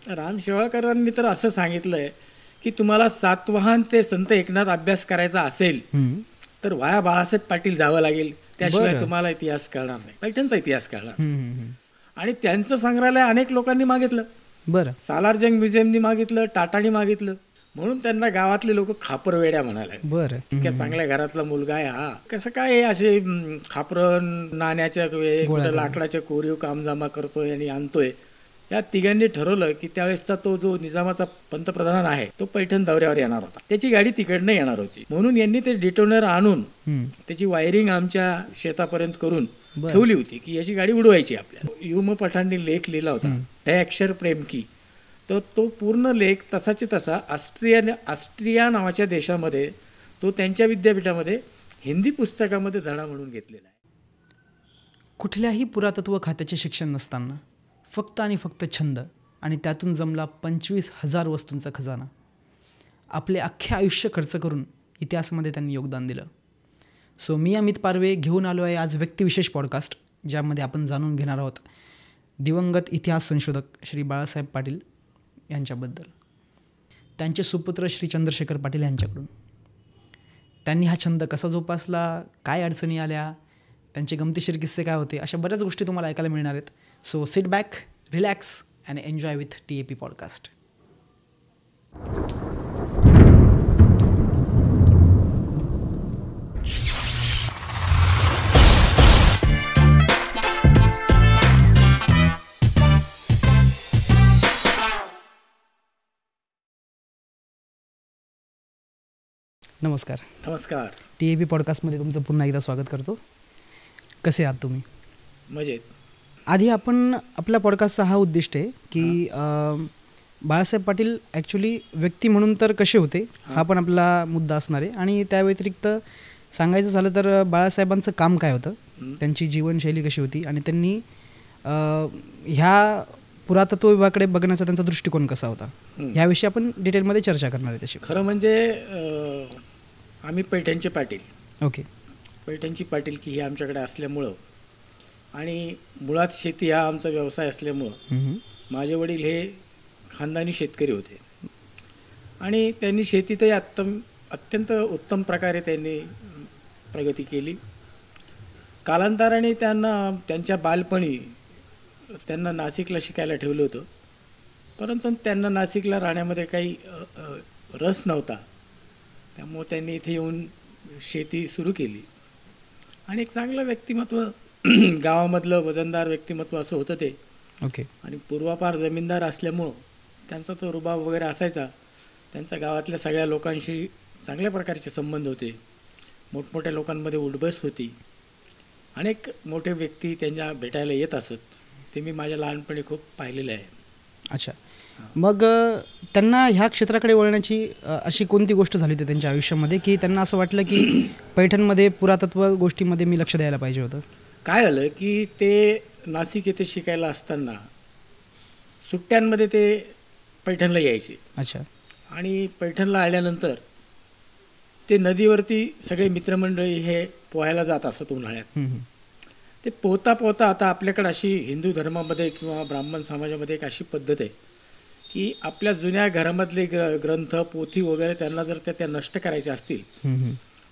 राम शेवाळकरांनी तर असं सांगितलंय की तुम्हाला सातवाहन ते संत एकनाथ अभ्यास करायचा असेल तर वाया बाळासाहेब पाटील जावं लागेल, त्याशिवाय बरं. तुम्हाला इतिहास कळणार नाही, पैठणचा इतिहास कळणार. हम्म. आणि त्यांचं संग्रहालय अनेक लोकांनी मागितलं, बरं. सालारजंग म्युझियमनी मागितलं, टाटानी मागितलं, म्हणून त्यांना गावातले लोक खापरवेड्या म्हणाले. बरं. इतक्या चांगल्या घरातला मुलगा आहे हा, कसं काय हे असे खापर नाण्याच्या कुठं लाकडाच्या कोरीव काम जमा करतोय आणि आणतोय. या तिघांनी ठरवलं की त्यावेळेसचा तो जो निजामाचा पंतप्रधान आहे तो पैठण दौऱ्यावर येणार होता, त्याची गाडी तिकडनं येणार होती, म्हणून यांनी ते डिटोनर आणून त्याची वायरिंग आमच्या शेतापर्यंत करून ठेवली होती की याची गाडी उडवायची आपल्याला. युम पठाणनी लेख लिहिला होता हे अक्षर प्रेम की, तर तो पूर्ण लेख तसाचे तसा ऑस्ट्रिया नावाच्या देशामध्ये तो त्यांच्या विद्यापीठामध्ये हिंदी पुस्तकामध्ये धडा म्हणून घेतलेला आहे. कुठल्याही पुरातत्व खात्याचे शिक्षण नसताना फक्त आणि फक्त छंद आणि त्यातून जमला 25,000 वस्तूंचा खजाना. आपले अख्खे आयुष्य खर्च करून इतिहासामध्ये त्यांनी योगदान दिलं. सो मी अमित पारवे घेऊन आलो आहे आज व्यक्तिविशेष पॉडकास्ट, ज्यामध्ये आपण जाणून घेणार आहोत दिवंगत इतिहास संशोधक श्री बाळासाहेब पाटील यांच्याबद्दल, त्यांचे सुपुत्र श्री चंद्रशेखर पाटील यांच्याकडून. त्यांनी हा छंद कसा जोपासला, काय अडचणी आल्या, त्यांचे गमतीशीर किस्से काय होते, अशा बऱ्याच गोष्टी तुम्हाला ऐकायला मिळणार आहेत. So sit back, relax and enjoy with TAP podcast. नमस्कार. नमस्कार. TAP पॉडकास्टमध्ये तुमचं पुन्हा एकदा स्वागत करतो. कसे आहात तुम्ही? मजेत. आधी आपण आपल्या पॉडकास्टचा हा उद्दिष्ट आहे की बाळासाहेब पाटील ॲक्च्युली व्यक्ती म्हणून तर कसे होते हा पण आपला मुद्दा असणार आहे, आणि त्या व्यतिरिक्त सांगायचं झालं तर बाळासाहेबांचं काम काय होतं, त्यांची जीवनशैली कशी होती, आणि त्यांनी ह्या पुरातत्व विभागाकडे बघण्याचा त्यांचा दृष्टिकोन कसा होता, ह्याविषयी आपण डिटेलमध्ये चर्चा करणार आहे. तशी खरं म्हणजे आम्ही पैठणचे पाटील. ओके. पैठणची पाटील की ही आमच्याकडे असल्यामुळं आणि मुळात शेती हा आमचा व्यवसाय असल्यामुळं माझे वडील हे खानदानी शेतकरी होते आणि त्यांनी शेतीतही अत्यंत उत्तम प्रकारे त्यांनी प्रगती केली. कालांतराने त्यांच्या बालपणी त्यांना नाशिकला शिकायला ठेवलं होतं, परंतु त्यांना नाशिकला राहण्यामध्ये काही रस नव्हता, त्यामुळे त्यांनी इथे येऊन शेती सुरू केली आणि एक चांगलं व्यक्तिमत्व गावामधलं वजनदार व्यक्तिमत्व असं होतं ते. ओके. आणि पूर्वापार जमीनदार असल्यामुळं त्यांचा तो रुबाब वगैरे असायचा. त्यांच्या गावातल्या सगळ्या लोकांशी चांगल्या प्रकारचे संबंध होते, मोठमोठ्या लोकांमध्ये उठबस होती, अनेक मोठे व्यक्ती त्यांच्या भेटायला येत असत, ते मी माझ्या लहानपणी खूप पाहिलेलं आहे. अच्छा. मग त्यांना ह्या क्षेत्राकडे वळण्याची अशी कोणती गोष्ट झाली होती त्यांच्या आयुष्यामध्ये की त्यांना असं वाटलं की पैठणमध्ये पुरातत्व गोष्टीमध्ये मी लक्ष द्यायला पाहिजे होतं? काय झालं की ते नाशिक येथे शिकायला असताना सुट्ट्यांमध्ये ते पैठणला यायचे. अच्छा. आणि पैठणला आल्यानंतर ते नदीवरती सगळे मित्रमंडळी हे पोहायला जात असत उन्हाळ्यात. ते पोहता पोहता आता आपल्याकडे अशी हिंदू धर्मामध्ये किंवा ब्राह्मण समाजामध्ये एक अशी पद्धत आहे की आपल्या जुन्या घरामधले ग्रंथ पोथी वगैरे त्यांना जर त्या नष्ट करायचे असतील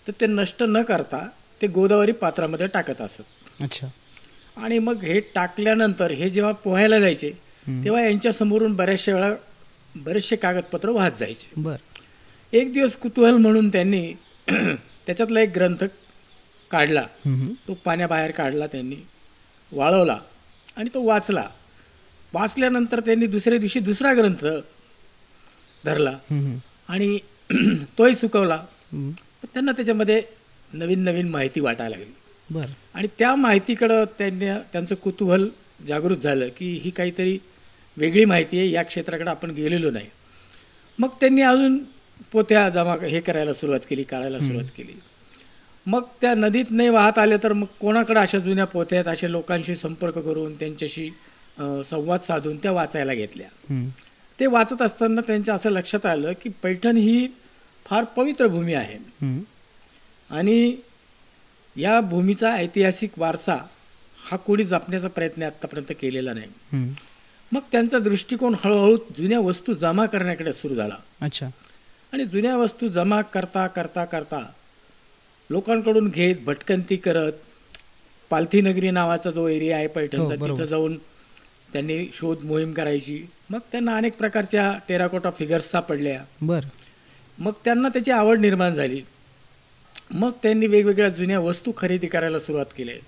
तर ते नष्ट न करता ते गोदावरी पात्रामध्ये टाकत असत. अच्छा. आणि मग हे टाकल्यानंतर हे जेव्हा पोहायला जायचे तेव्हा यांच्यासमोरून बरेचसे कागदपत्र वाहत जायचे. बरं. एक दिवस कुतूहल म्हणून त्यांनी त्याच्यातला एक ग्रंथ काढला, तो पाण्याबाहेर काढला, त्यांनी वाळवला आणि तो वाचला. वाचल्यानंतर त्यांनी दुसऱ्या दिवशी दुसरा ग्रंथ धरला आणि तोही सुकवला. त्यांना त्याच्यामध्ये नवीन नवीन माहिती वाटायला लागली. बरं. आणि त्या माहितीकडं त्यांचं कुतूहल जागृत झालं की ही काहीतरी वेगळी माहिती आहे, या क्षेत्राकडे आपण गेलेलो नाही. मग त्यांनी अजून पोथ्या जमा करायला सुरुवात केली, काढायला सुरुवात केली. मग त्या नदीत नाही वाहत आले तर मग कोणाकडे अशा जुन्या पोथ्या आहेत अशा लोकांशी संपर्क करून त्यांच्याशी संवाद साधून त्या वाचायला घेतल्या. ते वाचत असताना त्यांच्या असं लक्षात आलं की पैठण ही फार पवित्र भूमी आहे आणि या भूमीचा ऐतिहासिक वारसा हा कोणी जपण्याचा प्रयत्न आत्तापर्यंत केलेला नाही. मग त्यांचा दृष्टिकोन हळूहळू जुन्या वस्तू जमा करण्याकडे सुरू झाला. अच्छा. आणि जुन्या वस्तू जमा करता करता करता लोकांकडून घेत भटकंती करत पालथी नगरी नावाचा जो एरिया आहे पैठणचा, तिथं जाऊन त्यांनी शोध मोहीम करायची. मग त्यांना अनेक प्रकारच्या टेराकोटा फिगर्स सापडल्या. बरं. मग त्यांना त्याची आवड निर्माण झाली. मग त्यांनी वेगवेगळ्या जुन्या वस्तू खरेदी करायला सुरुवात केली.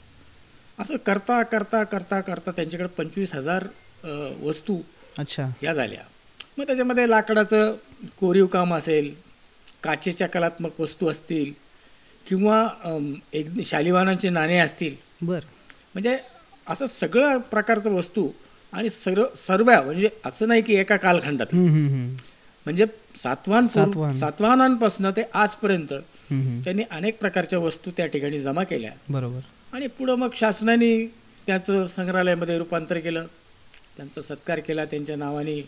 असं करता करता करता करता त्यांच्याकडे 25,000 वस्तू अच्छा या झाल्या. मग त्याच्यामध्ये लाकडाचं कोरीव काम असेल, काचेच्या कलात्मक वस्तू असतील किंवा एक शालिवाहनांचे नाणे असतील. बरं. म्हणजे असं सगळं प्रकारचं वस्तू आणि सर्व म्हणजे असं नाही की एका कालखंडात, म्हणजे सातवाहनांपासून ते आजपर्यंत त्यांनी अनेक प्रकारच्या वस्तू त्या ठिकाणी जमा केल्या. बरोबर. आणि पुढं मग शासनाने त्याचं संग्रहालयामध्ये रूपांतर केलं, त्यांचा सत्कार केला. त्यांच्या नावाने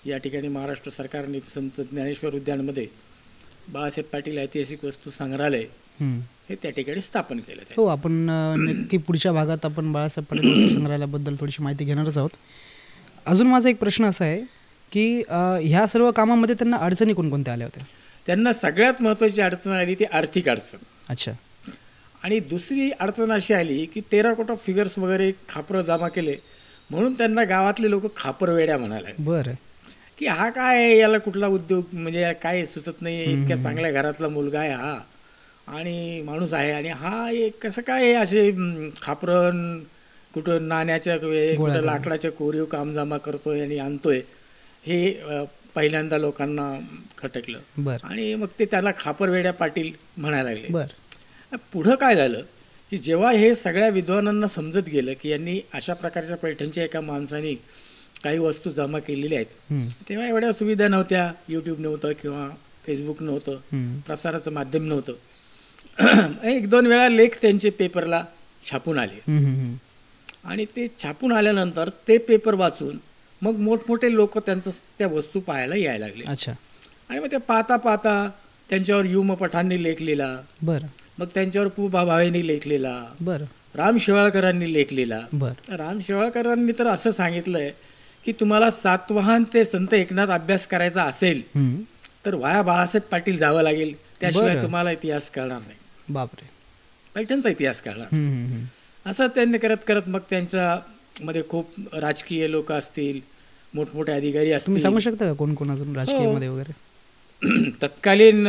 या ठिकाणी महाराष्ट्र सरकारने संत ज्ञानेश्वर उद्यानमध्ये बाळासाहेब पाटील ऐतिहासिक वस्तू संग्रहालय हे त्या ठिकाणी स्थापन केलं. हो, आपण नक्की पुढच्या भागात आपण बाळासाहेब पाटील वस्तू संग्रहालयाबद्दल थोडीशी माहिती घेणारच आहोत. अजून माझा एक प्रश्न असा आहे की ह्या सर्व कामामध्ये त्यांना अडचणी कोणकोणत्या आल्या होत्या? त्यांना सगळ्यात महत्त्वाची अडचण आली ती आर्थिक अडचण. अच्छा. आणि दुसरी अडचण अशी आली की टेराकोटा फिगर्स वगैरे खापरं जमा केले म्हणून त्यांना गावातले लोक खापरवेड्या म्हणाले. बरं. की हा काय, याला कुठला उद्योग, म्हणजे काय सुचत नाही, इतक्या चांगल्या घरातला मुलगा आहे हा आणि माणूस आहे, आणि हा कसं काय असे खापरं कुठं नाण्याच्या कुठं लाकडाच्या कोरीव काम जमा करतोय आणि आणतोय, हे पहिल्यांदा लोकांना खटकलं. आणि मग ते त्याला खापरवेड्या पाटील म्हणायला लागले. बरं. पुढं काय झालं की जेव्हा हे सगळ्या विद्वानांना समजत गेलं की यांनी अशा प्रकारच्या पैठणच्या एका माणसाने काही वस्तू जमा केलेल्या आहेत, तेव्हा एवढ्या सुविधा नव्हत्या, यूट्यूब नव्हतं किंवा फेसबुक नव्हतं, प्रसाराचं माध्यम नव्हतं. 1-2 वेळा लेख त्यांचे पेपरला छापून आले. आणि ते छापून आल्यानंतर ते पेपर वाचून मग मोठमोठे लोक त्यांचं त्या वस्तू पाहायला यायला लागले. अच्छा. आणि मग ते पाहता पाहता त्यांच्यावर युम पठाणनी लेख लिहिला. बरं. मग त्यांच्यावर पु भावेंनी लेख लिहिला. बरं. राम शेवाळकरांनी लेख लिहिला. बरं. राम शेवाळकरांनी तर असं सांगितलंय की तुम्हाला सातवाहन ते संत एकनाथ अभ्यास करायचा असेल तर वाया बाळासाहेब पाटील जावं लागेल, त्याशिवाय तुम्हाला इतिहास कळणार नाही. बापरे. पैठणचा इतिहास कळणार. असं त्यांनी करत करत मग त्यांच्या मध्ये खूप राजकीय लोक असतील, मोठमोठे अधिकारी असतील. तुम्ही सांगू शकता का कोण कोण अजून राजकीय मध्ये वगैरे? तत्कालीन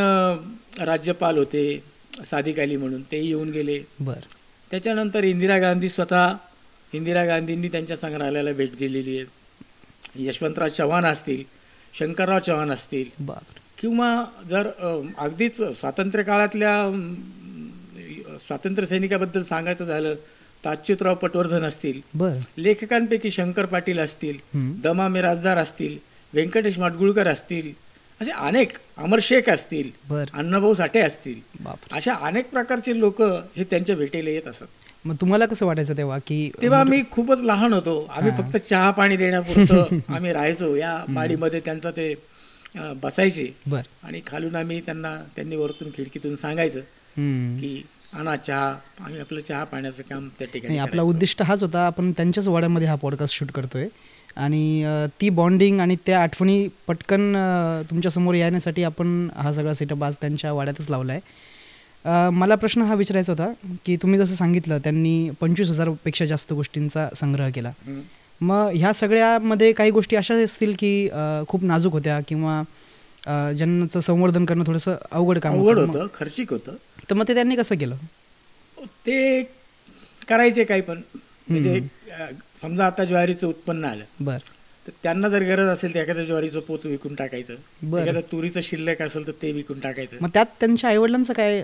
राज्यपाल होते सादिक अली म्हणून, ते येऊन गेले. बरं. त्याच्यानंतर इंदिरा गांधींनी त्यांच्या संग्रहालयाला भेट दिलेली आहे. यशवंतराव चव्हाण असतील, शंकरराव चव्हाण असतील, किंवा जर अगदीच स्वातंत्र्य काळातल्या स्वातंत्र्य सैनिकाबद्दल सांगायचं झालं तर अच्युतराव पटवर्धन असतील. लेखकांपैकी शंकर पाटील असतील, दमा मिराजदार असतील, व्यंकटेश माडगुळकर असतील, असे अनेक, अमर शेख असतील, अण्णाभाऊ साठे असतील, अशा अनेक प्रकारचे लोक हे त्यांच्या भेटीला येत असत. मग तुम्हाला कसं वाटायचं तेव्हा? की तेव्हा मी खूपच लहान होतो, आम्ही फक्त चहा पाणी देण्यापुरतं आम्ही राहायचो या माडीमध्ये. त्यांचा ते बसायचे आणि खालून आम्ही त्यांनी वरतून खिडकीतून सांगायचं की आणा चहा, आम्ही आपलं चहा पाण्याचं काम त्या ठिकाणी. आपला उद्दिष्ट हाच होता, आपण त्यांच्याच वाड्यामध्ये हा पॉडकास्ट शूट करतोय आणि ती बॉन्डिंग आणि त्या आठवणी पटकन तुमच्यासमोर येण्यासाठी आपण हा सगळा सेटअप आज त्यांच्या वाड्यातच लावला आहे. मला प्रश्न हा विचारायचा होता की तुम्ही जसं सांगितलं त्यांनी 25,000पेक्षा जास्त गोष्टींचा संग्रह केला. मग ह्या सगळ्यामध्ये काही गोष्टी अशा असतील की खूप नाजूक होत्या किंवा ज्यांचं संवर्धन करणं थोडंसं अवघड होतं, खर्चिक होतं. तर मग ते त्यांनी कसं केलं? ते करायचे काही पण, म्हणजे समजा आता ज्वारीचं उत्पन्न आलं, तर त्यांना जर गरज असेल तर एखाद्या ज्वारीचं पोत विकून टाकायचं, एखाद्या तुरीचं शिल्लक असेल तर ते विकून टाकायचं. मग त्यात त्यांच्या आईवडिलांचं काय?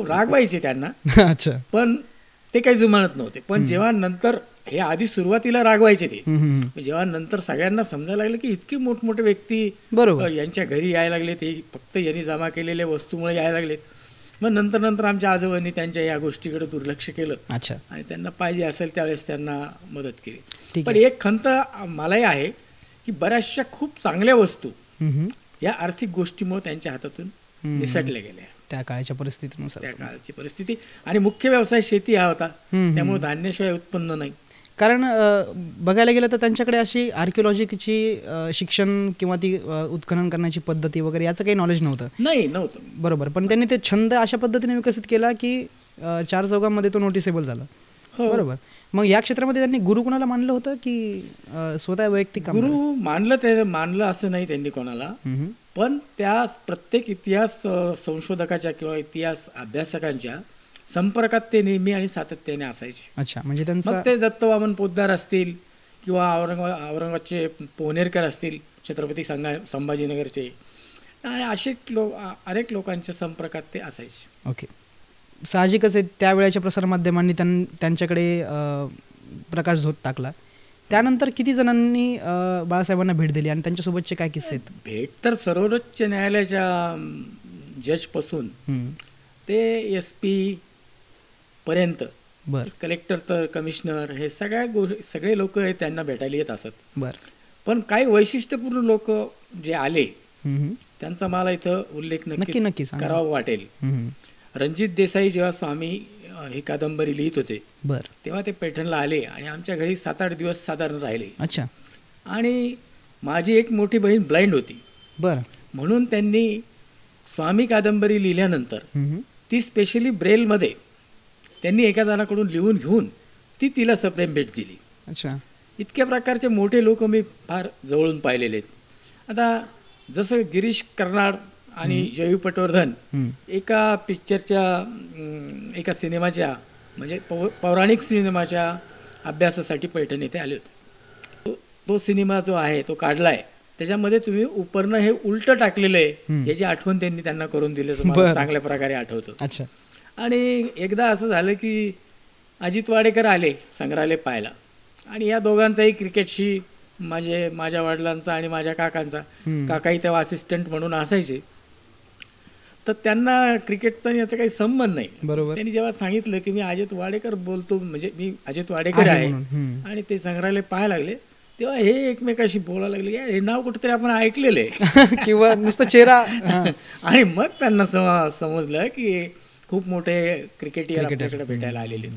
रागवायचे त्यांना. अच्छा. पण ते काही जुमानत नव्हते. पण जेव्हा नंतर, हे आधी सुरुवातीला रागवायचे ते, जेव्हा नंतर सगळ्यांना समजायला लागलं की इतकी मोठमोठे व्यक्ती यांच्या घरी यायला लागले, ते फक्त यांनी जमा केलेल्या वस्तूमुळे यायला लागलेत. मग नंतर आमच्या आजोबांनी त्यांच्या या गोष्टीकडे दुर्लक्ष केलं. अच्छा. आणि त्यांना पाहिजे असेल त्यावेळेस त्यांना मदत केली. पण एक खंत मलाही आहे की बऱ्याचशा खूप चांगल्या वस्तू या आर्थिक गोष्टीमुळे त्यांच्या हातातून निसटल्या गेल्या, त्या काळाच्या परिस्थितीनुसार. त्या काळाची परिस्थिती आणि मुख्य व्यवसाय शेती हा होता, त्यामुळे धान्याशिवाय उत्पन्न नाही. कारण बघायला गेलं तर त्यांच्याकडे अशी आर्किओलॉजीची शिक्षण किंवा ती उत्खनन करण्याची पद्धती वगैरे याचं काही नॉलेज नव्हतं. नव्हतं. बरोबर. पण त्यांनी ते छंद अशा पद्धतीने विकसित केला की 4 चौघांमध्ये तो नोटिसेबल झाला. बरोबर. मग या क्षेत्रामध्ये त्यांनी गुरु कोणाला मानलं होतं की स्वतः वैयक्तिक काम? गुरु मानलं असं नाही त्यांनी कोणाला, पण त्या प्रत्येक इतिहास संशोधकाच्या किंवा इतिहास अभ्यासकांच्या संपर्कात ते नेहमी आणि सातत्याने असायचे. अच्छा. म्हणजे त्यांचं मग ते दत्तवामन पोद्दार असतील किंवा औरंगाबादचे पोहनेरकर असतील, छत्रपती संभाजीनगरचे, आणि असे अनेक लोकांच्या संपर्कात ते असायचे. ओके. साहजिकच आहे त्यावेळेच्या प्रसारमाध्यमांनी त्यांच्याकडे प्रकाश झोत टाकला. त्यानंतर किती जणांनी बाळासाहेबांना भेट दिली आणि त्यांच्यासोबतचे काय किस्से आहेत? भेट तर सर्वोच्च न्यायालयाच्या जजपासून ते SP पर्यंत, कलेक्टर तर कमिशनर, हे सगळे लोक त्यांना भेटायला येत असत. बरं. पण काही वैशिष्ट्यपूर्ण लोक जे आले त्यांचा मला इथं उल्लेख नक्की करावा वाटेल. रणजित देसाई जेव्हा स्वामी ही कादंबरी लिहित होते तेव्हा ते पैठणला आले आणि आमच्या घरी 7-8 दिवस साधारण राहिले. अच्छा. आणि माझी एक मोठी बहीण ब्लाइंड होती. बरं. म्हणून त्यांनी स्वामी कादंबरी लिहिल्यानंतर ती स्पेशली ब्रेलमध्ये त्यांनी एका जणाकडून लिहून घेऊन ती तिला सप्रेम भेट दिली. अच्छा. इतक्या प्रकारचे मोठे लोक मी फार जवळून पाहिलेले आहेत. आता जसं गिरीश कर्नाड आणि जयू पटवर्धन एका पिक्चरच्या एका सिनेमाच्या म्हणजे पौराणिक सिनेमाच्या अभ्यासासाठी पैठण येथे आले होते. तो सिनेमा जो आहे तो काढलाय, त्याच्यामध्ये तुम्ही उपरनं हे उलट टाकलेलं आहे याची आठवण त्यांना करून दिली, मला चांगल्या प्रकारे आठवतं. अच्छा. आणि एकदा असं झालं की अजित वाडेकर आले संग्रहालय पाहायला आणि या दोघांचाही क्रिकेटशी माझ्या वडिलांचा आणि माझ्या काकांचा, काकाही तेव्हा असिस्टंट म्हणून असायचे, तर त्यांना क्रिकेटचा याचा काही संबंध नाही. बरोबर. त्यांनी जेव्हा सांगितलं की मी अजित वाडेकर बोलतो, म्हणजे मी अजित वाडेकर आहे आणि ते संग्रहालय पाहायला लागले, तेव्हा हे एकमेकाशी बोलायला लागले, हे नाव कुठेतरी आपण ऐकलेलं आहे किंवा नुसतं चेहरा. आणि मग त्यांना समजलं की खूप मोठे क्रिकेटर आपल्याकडे भेटायला आलेले.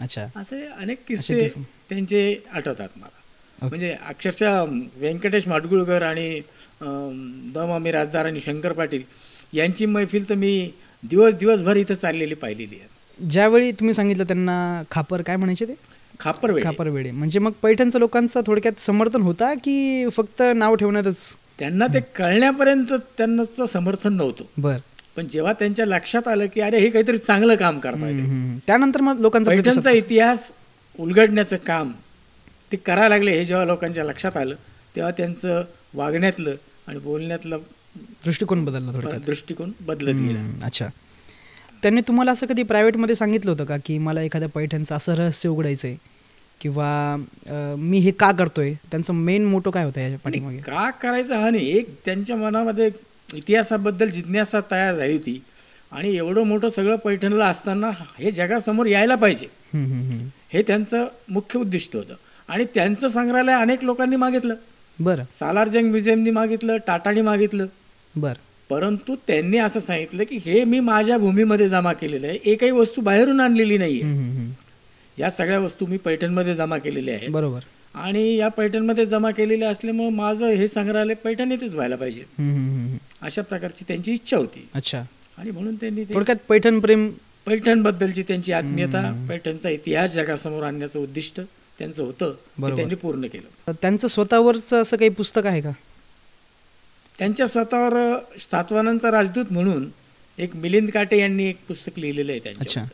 अच्छा. असे अनेक किस्से त्यांचे आठवतात मला. म्हणजे अक्षरशः व्यंकटेश माडगुळकर आणि दमामी राजदार आणि शंकर पाटील यांची मैफिल तर मी दिवसभर इथं चाललेली पाहिलेली आहे. ज्यावेळी तुम्ही सांगितलं त्यांना खापर, काय म्हणायचे ते? खापरवेडे. म्हणजे मग पैठणचं लोकांचा थोडक्यात समर्थन होता की फक्त नाव ठेवण्यातच? त्यांना ते कळण्यापर्यंत त्यांचं समर्थन नव्हतं. बरं. पण जेव्हा त्यांच्या लक्षात आलं की अरे हे काहीतरी चांगलं काम करताय, त्यानंतर मग लोकांचा पैठणचा इतिहास उलगडण्याचं काम ते करायला लागले, हे जेव्हा लोकांच्या लक्षात आलं तेव्हा त्यांचं वागण्यातलं आणि बोलण्यातलं दृष्टिकोन बदलत गेला. अच्छा. त्यांनी तुम्हाला असं कधी प्रायव्हेटमध्ये सांगितलं होतं का की मला एखाद्या पैठणचं असं रहस्य उघडायचं आहे किंवा मी हे का करतोय? त्यांचं मेन मोटो काय होता याच्या पाठीमागे? का करायचं हा नाही, एक त्यांच्या मनामध्ये इतिहासाबद्दल जिज्ञासा तयार झाली होती आणि एवढं मोठं सगळं पैठणला असताना हे जगासमोर यायला पाहिजे, हे त्यांचं मुख्य उद्दिष्ट होतं. आणि त्यांचं संग्रहालय अनेक लोकांनी मागितलं. बरं. सालारजंग म्युझियमनी मागितलं, टाटानी मागितलं. बरं. परंतु त्यांनी असं सांगितलं की हे मी माझ्या भूमीमध्ये जमा केलेलं आहे, एकही वस्तू बाहेरून आणलेली नाहीये, या सगळ्या वस्तू मी पैठणमध्ये जमा केलेल्या आहेत. बरोबर. आणि या पैठणमध्ये जमा केलेल्या असल्यामुळे माझं हे संग्रहालय पैठण येथेच व्हायला पाहिजे, अशा प्रकारची त्यांची इच्छा होती. अच्छा. आणि म्हणून त्यांनी थोडक्यात पैठण प्रेम, पैठणबद्दलची त्यांची आत्मीयता, पैठणचा इतिहास जगासमोर आणण्याचं उद्दिष्ट त्यांचं होतं, ते त्यांनी पूर्ण केलं. त्यांचं स्वतःवरचं असं काही पुस्तक आहे का? त्यांच्या स्वतःवर सातवाहनांचा राजदूत म्हणून एक मिलिंद काटे यांनी एक पुस्तक लिहिलेलं आहे त्यांच्यावर.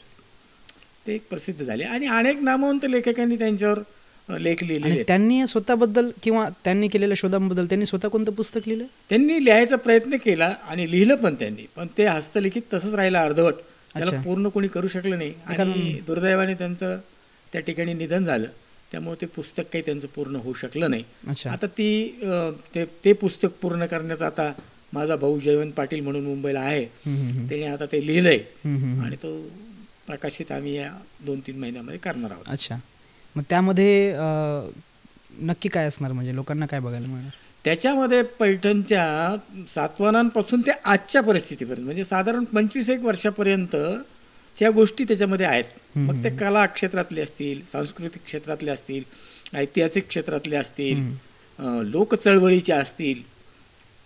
ते एक प्रसिद्ध झाले आणि अनेक नामवंत लेखकांनी त्यांच्यावर लेख लिहिलेले. त्यांनी स्वतःबद्दल किंवा त्यांनी केलेल्या शोधांबद्दल त्यांनी स्वतः कोणतं पुस्तक लिहिलं? त्यांनी लिहायचा प्रयत्न केला आणि लिहिलं पण त्यांनी, पण ते हस्तलिखित तसंच राहिलं अर्धवट, त्याला पूर्ण कोणी करू शकलं नाही. आणि दुर्दैवाने त्यांचं त्या ठिकाणी निधन झालं, त्यामुळे ते पुस्तक काही त्यांचं पूर्ण होऊ शकलं नाही. आता ते पुस्तक पूर्ण करण्याचा आता माझा भाऊ जयवंत पाटील म्हणून मुंबईला आहे, त्याने आता ते लिहिलंय आणि तो प्रकाशित आम्ही या 2-3 महिन्यामध्ये करणार आहोत. अच्छा. मग त्यामध्ये नक्की काय असणार, म्हणजे लोकांना काय बघायला मिळणार? त्याच्यामध्ये पैठणच्या सातवाहनांपासून ते आजच्या परिस्थितीपर्यंत, म्हणजे साधारण 25-1 वर्षापर्यंत ज्या गोष्टी त्याच्यामध्ये आहेत, मग त्या कला क्षेत्रातले असतील, सांस्कृतिक क्षेत्रातले असतील, ऐतिहासिक क्षेत्रातले असतील, लोक चळवळीचे असतील,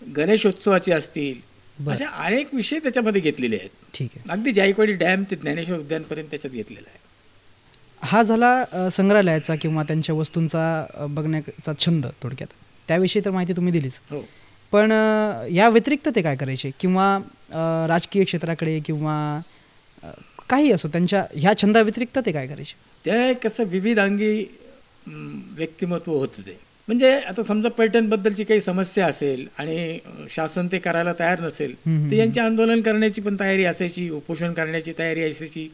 गणेशोत्सवाचे असतील, अशा अनेक विषय त्याच्यामध्ये घेतलेले आहेत. ठीक आहे. अगदी जायकवाडी डॅम ते ज्ञानेश्वर उद्यानपर्यंत त्याच्यात घेतलेला आहे. हा झाला संग्रहालयाचा किंवा त्यांच्या वस्तूंचा बघण्याचा छंद थोडक्यात. त्याविषयी तर माहिती तुम्ही दिलीच. हो. पण या व्यतिरिक्त ते काय करायचे किंवा राजकीय क्षेत्राकडे किंवा काही असो त्यांच्या ह्या छंदाव्यतिरिक्त ते काय करायचे? ते कसं विविधांगी व्यक्तिमत्व होतं ते. म्हणजे आता समजा पैठणबद्दलची काही समस्या असेल आणि शासन ते करायला तयार नसेल तर यांचे आंदोलन करण्याची पण तयारी असायची, उपोषण करण्याची तयारी असायची,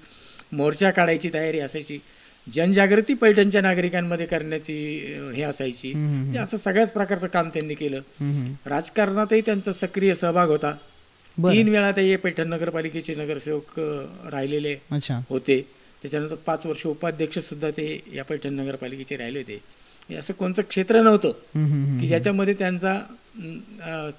मोर्चा काढायची तयारी असायची, जनजागृती पैठणच्या नागरिकांमध्ये करण्याची हे असायची. असं सगळ्याच प्रकारचं काम त्यांनी केलं. राजकारणातही त्यांचा सक्रिय सहभाग होता. 3 वेळा ते पैठण नगरपालिकेचे नगरसेवक राहिलेले होते. त्याच्यानंतर 5 वर्ष उपाध्यक्ष सुद्धा ते या पैठण नगरपालिकेचे राहिले होते. असं कोणतं क्षेत्र नव्हतं की ज्याच्यामध्ये त्यांचा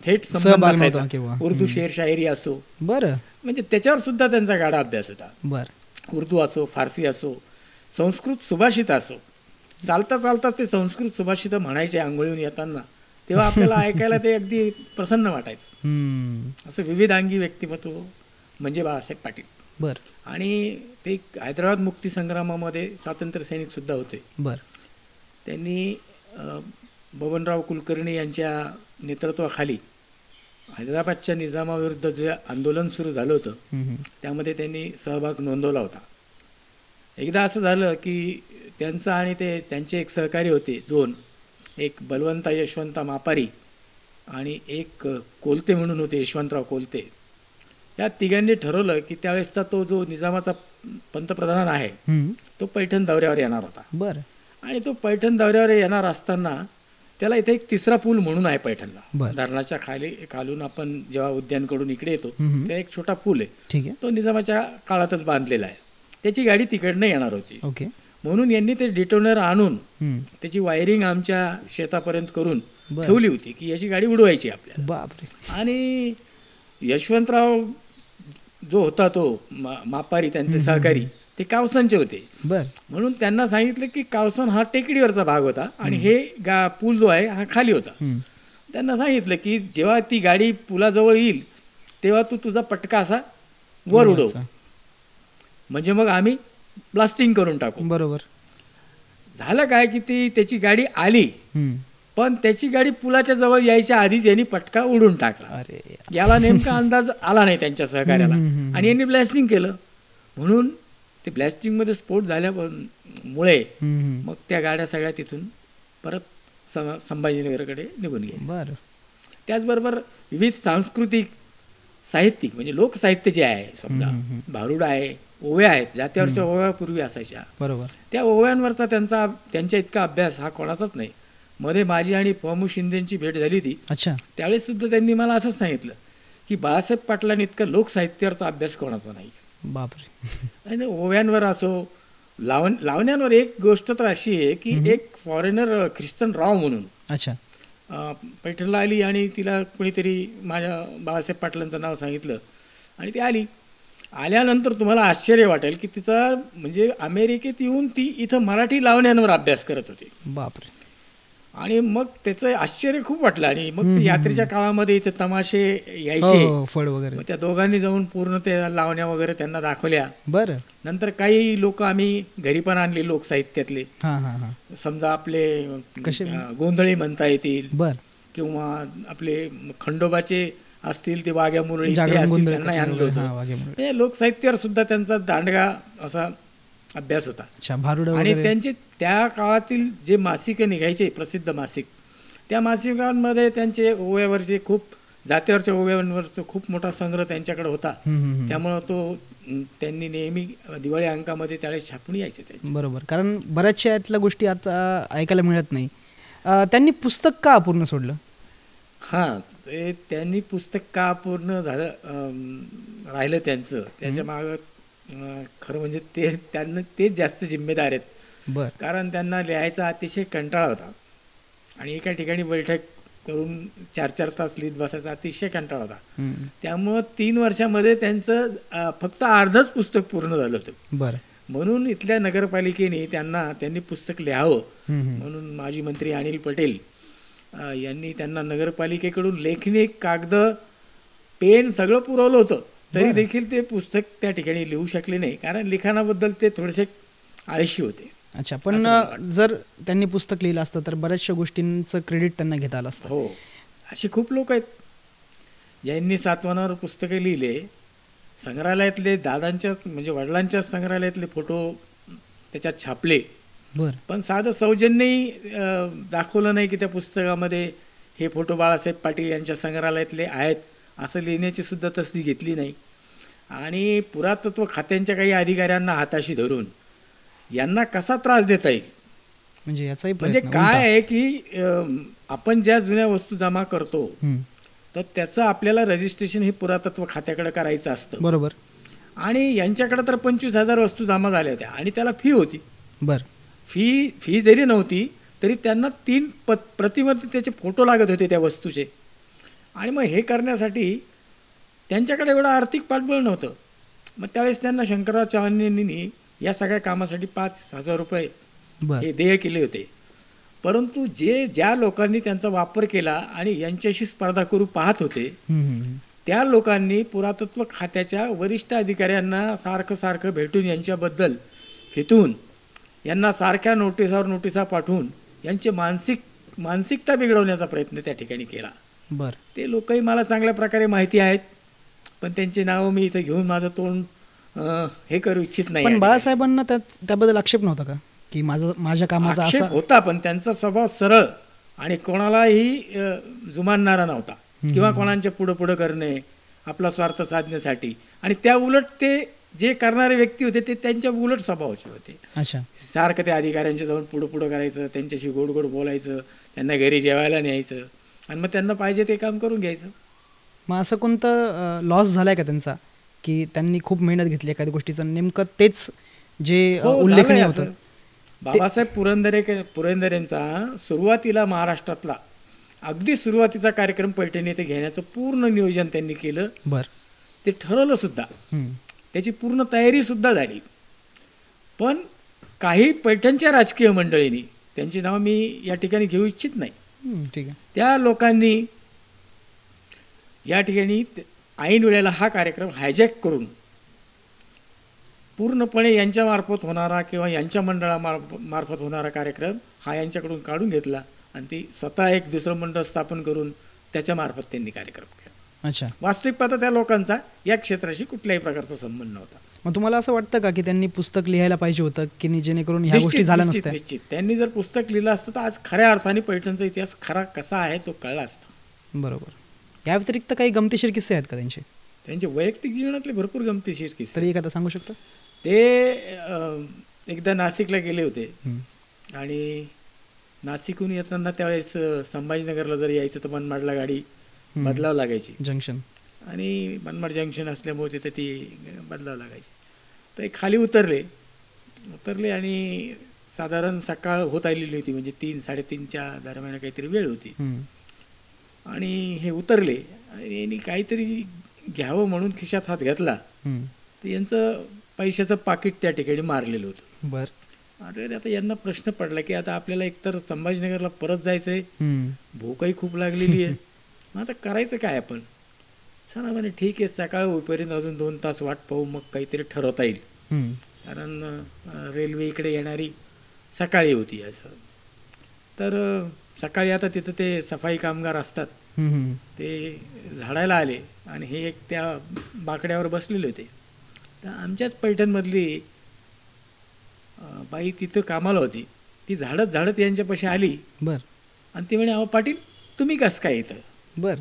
थेट संबंध असायचा. उर्दू शेर शायरी असो, बरं, म्हणजे त्याच्यावर सुद्धा त्यांचा गाढा अभ्यास होता. बरं, उर्दू असो, फारसी असो, संस्कृत सुभाषित असो. चालता चालता ते संस्कृत सुभाषित म्हणायचे आंघोळीहून येताना, तेव्हा आपल्याला ऐकायला ते अगदी प्रसन्न वाटायचं. असं विविधांगी व्यक्तिमत्व म्हणजे बाळासाहेब पाटील. बरं. आणि ते हैदराबाद मुक्ती संग्रामामध्ये स्वातंत्र्य सैनिक सुद्धा होते. बरं. त्यांनी बबनराव कुलकर्णी यांच्या नेतृत्वाखाली हैदराबादच्या निजामाविरुद्ध जे आंदोलन सुरू झालं होतं त्यामध्ये त्यांनी सहभाग नोंदवला होता. एकदा असं झालं की त्यांचा आणि त्यांचे एक सहकारी होते 2, एक बलवंता यशवंता मापारी आणि एक कोलते म्हणून होते, यशवंतराव कोलते. या तिघांनी ठरवलं की त्यावेळेसचा तो जो निजामाचा पंतप्रधान आहे तो पैठण दौऱ्यावर येणार होता. बरं. आणि तो पैठण दौऱ्यावर येणार असताना त्याला इथे एक 3रा पूल म्हणून आहे पैठणला. धरणाच्या खालून आपण जेव्हा उद्यानकडून इकडे येतो त्या एक छोटा पूल आहे, तो निजामाच्या काळातच बांधलेला आहे. त्याची गाडी तिकडनं येणार होती. म्हणून यांनी ते डिटोनर आणून त्याची वायरिंग आमच्या शेतापर्यंत करून ठेवली होती की याची गाडी उडवायची आपल्याला. आणि यशवंतराव जो होता तो मापारी, त्यांचे सहकारी, ते कावसनचे होते. म्हणून त्यांना सांगितलं की कावसन हा टेकडीवरचा भाग होता आणि हे पूल जो आहे हा खाली होता. त्यांना सांगितलं की जेव्हा ती गाडी पुलाजवळ येईल तेव्हा तू तुझा पटका असा वर उडव, म्हणजे मग आम्ही ब्लास्टिंग करून टाकू. बरोबर. झालं काय की त्याची गाडी आली, पण त्याची गाडी पुलाच्या जवळ यायच्या आधीच यांनी पटका उडून टाकला. याला नेमका अंदाज आला नाही त्यांच्या सहकार्याला आणि यांनी ब्लास्टिंग केलं. म्हणून ते ब्लास्टिंगमध्ये स्फोट झाल्यामुळे मग त्या गाड्या सगळ्या तिथून परत संभाजीनगरकडे निघून गेल्या. त्याचबरोबर विविध सांस्कृतिक साहित्यिक म्हणजे लोकसाहित्य जे आहे, समजा भारुड आहे, ओव्या आहेत, जात्यावरच्या ओव्या पूर्वी असायच्या. बरोबर. त्या ओव्यांवरचा त्यांच्या इतका अभ्यास हा कोणाचाच नाही. मध्ये माझी आणि पमू शिंदेची भेट झाली होती. त्यावेळेस सुद्धा त्यांनी मला असंच सांगितलं की बाळासाहेब पाटलांनी इतका लोकसाहित्यावरचा अभ्यास कोणाचा नाही. बापरे. आणि ओव्यांवर असो, लावण्यांवर एक गोष्ट तर अशी आहे की एक फॉरेनर ख्रिश्चन राव म्हणून पैठणला आली आणि तिला कोणीतरी माझ्या बाळासाहेब पाटलांचं नाव सांगितलं आणि ती आली. आल्यानंतर तुम्हाला आश्चर्य वाटेल की तिचा म्हणजे अमेरिकेत येऊन ती इथं मराठी लावण्यांवर अभ्यास करत होती. बापरे. आणि मग त्याचं आश्चर्य खूप वाटलं. आणि मग यात्रेच्या काळामध्ये इथे तमाशे यायचे, फळ वगैरे, त्या दोघांनी जाऊन पूर्ण ते लावण्या वगैरे त्यांना दाखवल्या. बरं. नंतर काही लोक आम्ही घरी पण आणले लोकसाहित्यातले, समजा आपले गोंधळी म्हणता येतील किंवा आपले खंडोबाचे असतील ते वाघ्या मुरळी त्यांना आणलं होतं. लोकसाहित्यावर सुद्धा त्यांचा दांडगा असा अभ्यास होता. आणि त्यांचे त्या काळातील जे मासिक निघायचे प्रसिद्ध मासिक, त्या मासिकांमध्ये त्यांचे ओव्यावरचे खूप जात्यावरच्या ओव्यांवरचा खूप मोठा संग्रह त्यांच्याकडे होता. त्यामुळं तो त्यांनी नेहमी दिवाळी अंकामध्ये त्यावेळेस छापून यायचे त्यांचे. बरोबर. कारण बऱ्याचशा यातल्या गोष्टी आता ऐकायला मिळत नाही. त्यांनी पुस्तक का अपूर्ण सोडलं? हां, त्यांनी पुस्तक का अपूर्ण झालं राहिलं त्यांचं, त्याच्या मागं खरं म्हणजे त्यांना तेच जास्त जिम्मेदार आहेत. कारण त्यांना लिहायचा अतिशय कंटाळा होता आणि एका ठिकाणी बैठक करून 4-4 तास लिहित बसायचा अतिशय कंटाळा होता. हम्म. त्यामुळं 3 वर्षामध्ये त्यांचं फक्त अर्धच पुस्तक पूर्ण झालं होतं. बरं. म्हणून इथल्या नगरपालिकेने त्यांनी पुस्तक लिहावं हम्म. म्हणून माजी मंत्री अनिल पटेल यांनी त्यांना नगरपालिकेकडून लेखणी, कागद, पेन सगळं पुरवलं होतं. तरी देखील ते पुस्तक त्या ठिकाणी लिहू शकले नाही, कारण लिखाणाबद्दल ते थोडेसे आळशी होते. अच्छा, पण जर त्यांनी पुस्तक लिहिलं असतं तर बऱ्याचशा गोष्टींचं क्रेडिट त्यांना घेता आलं असतं. हो, अशी खूप लोक आहेत ज्यांनी सातवानावर पुस्तके लिहिले. संग्रहालयातले दादांच्याच म्हणजे वडिलांच्याच संग्रहालयातले फोटो त्याच्यात छापले. बरं. पण साधं सौजन्यही दाखवलं नाही की त्या पुस्तकामध्ये हे फोटो बाळासाहेब पाटील यांच्या संग्रहालयातले आहेत असं लिहिण्याची सुद्धा तसदी घेतली नाही. आणि पुरातत्व खात्यांच्या काही अधिकाऱ्यांना हाताशी धरून यांना कसा त्रास देता येईल म्हणजे याचाही म्हणजे काय आहे की आपण ज्या जुन्या वस्तू जमा करतो तर त्याचं आपल्याला रजिस्ट्रेशन हे पुरातत्व खात्याकडे करायचं असतं. बरोबर. आणि यांच्याकडे तर 25,000 वस्तू जमा झाल्या होत्या आणि त्याला फी होती. बरं. फी जरी नव्हती तरी त्यांना 3 प्रतिमध्ये त्याचे फोटो लागत होते त्या वस्तूचे. आणि मग हे करण्यासाठी त्यांच्याकडे एवढं आर्थिक पाठबळ नव्हतं. मग त्यावेळेस त्यांना शंकरराव चव्हाणांनी या सगळ्या कामासाठी 5,000 रुपये हे देय केले होते. परंतु ज्या लोकांनी त्यांचा वापर केला आणि यांच्याशी स्पर्धा करू पाहत होते त्या लोकांनी पुरातत्व खात्याच्या वरिष्ठ अधिकाऱ्यांना सारखं भेटून यांच्याबद्दल फितून यांना सारख्या नोटिसा पाठवून यांची मानसिकता बिघडवण्याचा प्रयत्न त्या ठिकाणी केला. बरं. ते लोकही मला चांगल्या प्रकारे माहिती आहेत, पण त्यांची नावं मी इथं घेऊन माझं तोंड हे करू इच्छित नाही. पण बाळासाहेबांना त्याबद्दल आक्षेप नव्हता का की माझ्या कामाचा आक्षेप होता, पण त्यांचा स्वभाव सरळ आणि कोणालाही जुमानणारा नव्हता किंवा कोणाच्या पुढं करणे आपला स्वार्थ साधण्यासाठी. आणि त्या उलट ते जे करणारे व्यक्ती होते ते त्यांच्या उलट स्वभावाचे होते. अच्छा. सारखं त्या अधिकाऱ्यांच्या जाऊन पुढं करायचं, त्यांच्याशी गोड बोलायचं, त्यांना घरी जेवायला न्यायचं आणि मग त्यांना पाहिजे ते काम करून घ्यायचं. मग असं कोणतं लॉस झालाय का त्यांचा की त्यांनी खूप मेहनत घेतली एखाद्या गोष्टीचं, नेमकं तेच जे उल्लेखनीय होतं? बाबासाहेब पुरंदरेंचा सुरुवातीला महाराष्ट्रातला अगदी सुरुवातीचा कार्यक्रम पैठणी येथे घेण्याचं पूर्ण नियोजन त्यांनी केलं. बरं. ते ठरवलं सुद्धा, त्याची पूर्ण तयारी सुद्धा झाली. पण काही पैठणच्या राजकीय मंडळींनी, त्यांची नावं मी या ठिकाणी घेऊ इच्छित नाही, ठीक आहे, त्या लोकांनी या ठिकाणी ऐन वेळेला हा कार्यक्रम हायजॅक करून पूर्णपणे यांच्यामार्फत होणारा किंवा यांच्या मंडळामार्फत होणारा कार्यक्रम हा यांच्याकडून काढून घेतला आणि ती स्वतः एक दुसरं मंडळ स्थापन करून त्याच्यामार्फत त्यांनी कार्यक्रम केला. अच्छा. वास्तविक पाहता त्या लोकांचा या क्षेत्राशी कुठल्याही प्रकारचा संबंध नव्हता. मग तुम्हाला असं वाटतं का की त्यांनी पुस्तक लिहायला पाहिजे होतं की जेणेकरून ह्या गोष्टी झाल्या नसत्या? निश्चित. त्यांनी जर पुस्तक लिहिलं असतं तर आज खऱ्या अर्थाने पैठणचा इतिहास खरा कसा आहे तो कळला असता. बरोबर. या व्यतिरिक्त काही गमतीशीर किस्से आहेत का त्यांचे वैयक्तिक जीवनातले भरपूर गमतीशीर किस्से? तरी एखादा सांगू शकता? ते एकदा नाशिकला गेले होते आणि नाशिकहून येताना त्यावेळेस संभाजीनगरला जर यायचं तर मनमाडला गाडी बदलावं लागायची जंक्शन, आणि मनमाड जंक्शन असल्यामुळे तिथे ती बदलावं लागायची. तर खाली उतरले आणि साधारण सकाळ होत आलेली होती, म्हणजे 3-3:30च्या दरम्यान काहीतरी वेळ होती. आणि हे उतरले आणि यांनी काहीतरी घ्यावं म्हणून खिशात हात घातला तर यांचं पैशाचं पाकिट त्या ठिकाणी मारलेलं होतं. बरं. अरे आता यांना प्रश्न पडला की आता आपल्याला एकतर संभाजीनगरला परत जायचं आहे, भूकही खूप लागलेली आहे, मग आता करायचं काय आपण? चला म्हणे ठीक आहे, सकाळ होईपर्यंत अजून 2 तास वाट पाहू, मग काहीतरी ठरवता येईल. कारण रेल्वे इकडे येणारी सकाळी होती. असं तर सकाळी आता तिथं ते सफाई कामगार असतात, ते झाडायला आले आणि हे एक त्या बाकड्यावर बसलेले होते. तर आमच्याच पैठणमधली बाई तिथं कामाला होती, ती झाडत यांच्यापाशी आली. बर. आणि ती म्हणे, अहो पाटील तुम्ही कसं काय येतं? बर.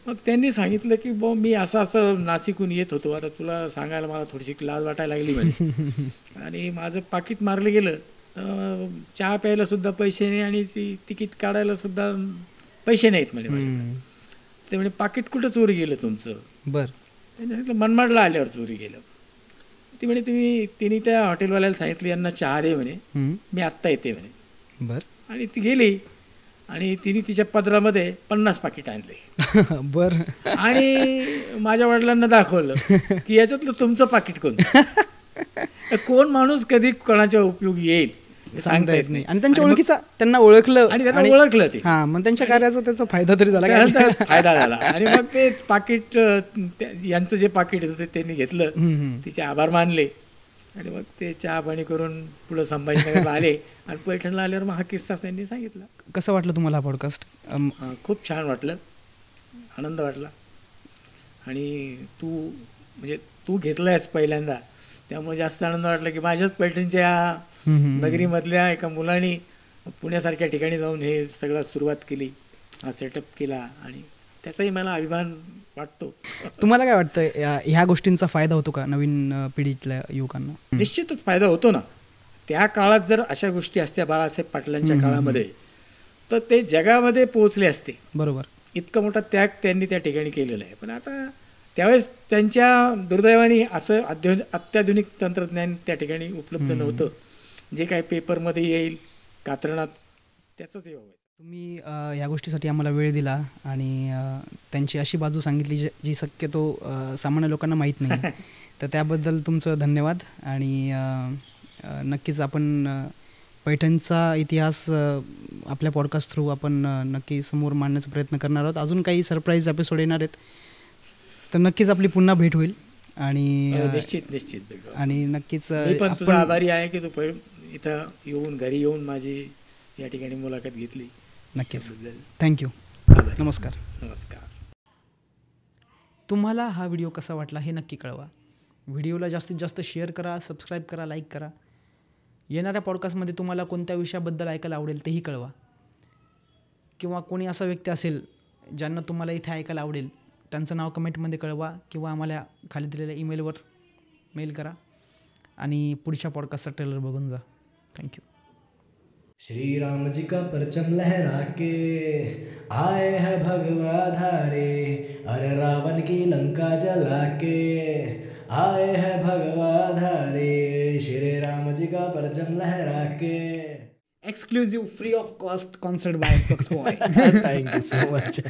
मग त्यांनी सांगितलं की मी असं नाशिकहून येत होतो, आता तुला सांगायला मला थोडीशी लाज वाटायला लागली म्हणे. आणि माझं पाकिट मारलं गेलं, चहा प्यायला सुद्धा पैसे नाही आणि ती तिकीट काढायला सुद्धा पैसे नाहीत म्हणे माझ्याकडे. ते म्हणे पाकिट कुठं चोरी गेलं तुमचं? बर. त्यांनी सांगितलं मनमाडला आल्यावर चोरी गेलं. ती म्हणे तिने त्या हॉटेलवाल्याला सांगितलं यांना चहा दे म्हणे, मी आत्ता येते म्हणे. बर. आणि ती गेली आणि तिने तिच्या पदरामध्ये 50 पाकिट आणले बरं. आणि माझ्या वडिलांना दाखवलं की याच्यातलं तुमचं पाकिट कोणतं. कोण माणूस कधी कोणाच्या उपयोगी येईल हे सांगता येत नाही. आणि त्यांच्या ओळखीचा त्यांना ओळखलं आणि त्यांना ओळखलं ते. हां, मग त्यांच्या कार्याचा त्याचा फायदा तरी झाला. त्यानंतर फायदा झाला आणि मग ते पाकिट यांचं जे पाकिट होतं ते त्यांनी घेतलं, तिचे आभार मानले आणि मग ते चहा पाणी करून पुढं संभाजीनगरला आले आणि पैठणला आल्यावर मग हा किस्सा त्यांनी सांगितला. कसं वाटलं तुम्हाला हा पॉडकास्ट? खूप छान वाटलं, आनंद वाटला. आणि तू घेतलायस पहिल्यांदा, त्यामुळे जास्त आनंद वाटला की माझ्याच पैठणच्या नगरीमधल्या एका मुलाने पुण्यासारख्या ठिकाणी जाऊन हे सगळं सुरुवात केली, हा सेटअप केला आणि त्याचाही मला अभिमान वाटतो. तुम्हाला काय वाटतं, ह्या गोष्टींचा फायदा होतो का नवीन पिढीतल्या युवकांना? निश्चितच फायदा होतो ना. त्या काळात जर अशा गोष्टी असत्या बाळासाहेब पाटलांच्या काळामध्ये, तर ते जगामध्ये पोहोचले असते. बरोबर. इतका मोठा त्याग त्यांनी त्या ठिकाणी केलेला आहे. पण आता त्यावेळेस त्यांच्या दुर्दैवाने असं अत्याधुनिक तंत्रज्ञान त्या ठिकाणी उपलब्ध नव्हतं. जे काही पेपरमध्ये येईल कात्रणात त्याचंच हे व्हायचं. तुम्ही या गोष्टीसाठी आम्हाला वेळ दिला आणि त्यांची अशी बाजू सांगितली जी शक्यतो सामान्य लोकांना माहीत नाही. तर त्याबद्दल तुमचं धन्यवाद. आणि नक्कीच आपण पैठणचा इतिहास आपल्या पॉडकास्ट थ्रू आपण नक्की समोर मांडण्याचा प्रयत्न करणार आहोत. अजून काही सरप्राईज एपिसोड येणार आहेत, तर नक्कीच आपली पुन्हा भेट होईल. आणि निश्चित आणि नक्कीच पण तुझा आभारी आहे की तू इथं येऊन घरी येऊन माझी या ठिकाणी मुलाखत घेतली. नक्कीच. थँक्यू. नमस्कार. तुम्हाला हा व्हिडिओ कसा वाटला हे नक्की कळवा. व्हिडिओला जास्तीत जास्त शेअर करा, सबस्क्राईब करा, लाईक करा. येणाऱ्या पॉडकास्टमध्ये तुम्हाला कोणत्या विषयाबद्दल ऐकायला आवडेल तेही कळवा. किंवा कोणी असा व्यक्ती असेल ज्यांना तुम्हाला इथे ऐकायला आवडेल, त्यांचं नाव कमेंटमध्ये कळवा किंवा आम्हाला खाली दिलेल्या ईमेलवर मेल करा. आणि पुढच्या पॉडकास्टचा ट्रेलर बघून जा. थँक्यू. श्री राम जी का परचम लहरा के आए हैं भगवा धारे, अरे रावण की लंका जला के आए हैं भगवा धारे, श्री राम जी का परचम लहरा के. Exclusive free of cost concert by पक्स बॉय. Thank you so much.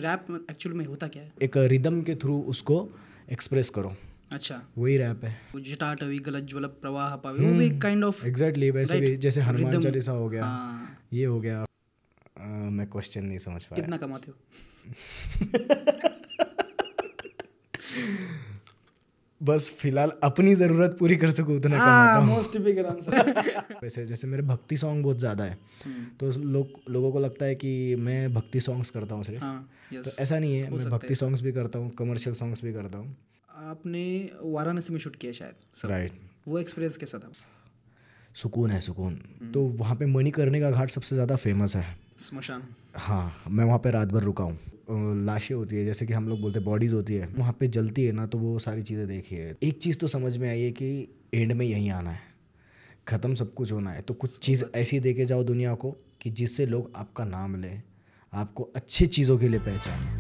Rap actual में होता क्या है? एक रिदम के थ्रू उसको एक्सप्रेस करो. अच्छा, वही रैप है. जटाटवी गलत ज्वल प्रवाह पावे, वो भी काइंड ऑफ एग्जैक्टली वैसे भी, जैसे हनुमान चालीसा हो गया. हाँ. ये हो गया. मैं क्वेश्चन नहीं समझ पाया. कितना कमाते हो? बस फिलहाल अपनी ज़रूरत पूरी कर सकूँ उतना कमाता हूँ. Most typical answer. वैसे जैसे मेरे भक्ति सॉन्ग बहुत ज़्यादा है, तो लोगों को लगता है कि मैं भक्ति सॉन्ग्स करता हूँ सिर्फ. तो ऐसा नहीं है, मैं भक्ति सॉन्ग्स भी करता हूँ, कमर्शियल सॉन्ग्स भी करता हूँ. आपने वाराणसी में शूट किया शायद. राइट. वो एक्सपीरियंस कैसा था? सुकून है, सुकून. तो वहाँ पे मणिकर्णिका घाट सबसे ज़्यादा फेमस है. स्मशान. हाँ, मैं वहाँ पे रात भर रुका हूँ. लाशें होती है, जैसे कि हम लोग बोलते हैं बॉडीज़ होती है, वहाँ पे जलती है ना, तो वो सारी चीज़ें देखी है. एक चीज़ तो समझ में आई है कि एंड में यहीं आना है, ख़त्म सब कुछ होना है. तो कुछ चीज़ ऐसी दे के जाओ दुनिया को कि जिससे लोग आपका नाम लें, आपको अच्छी चीज़ों के लिए पहचानें.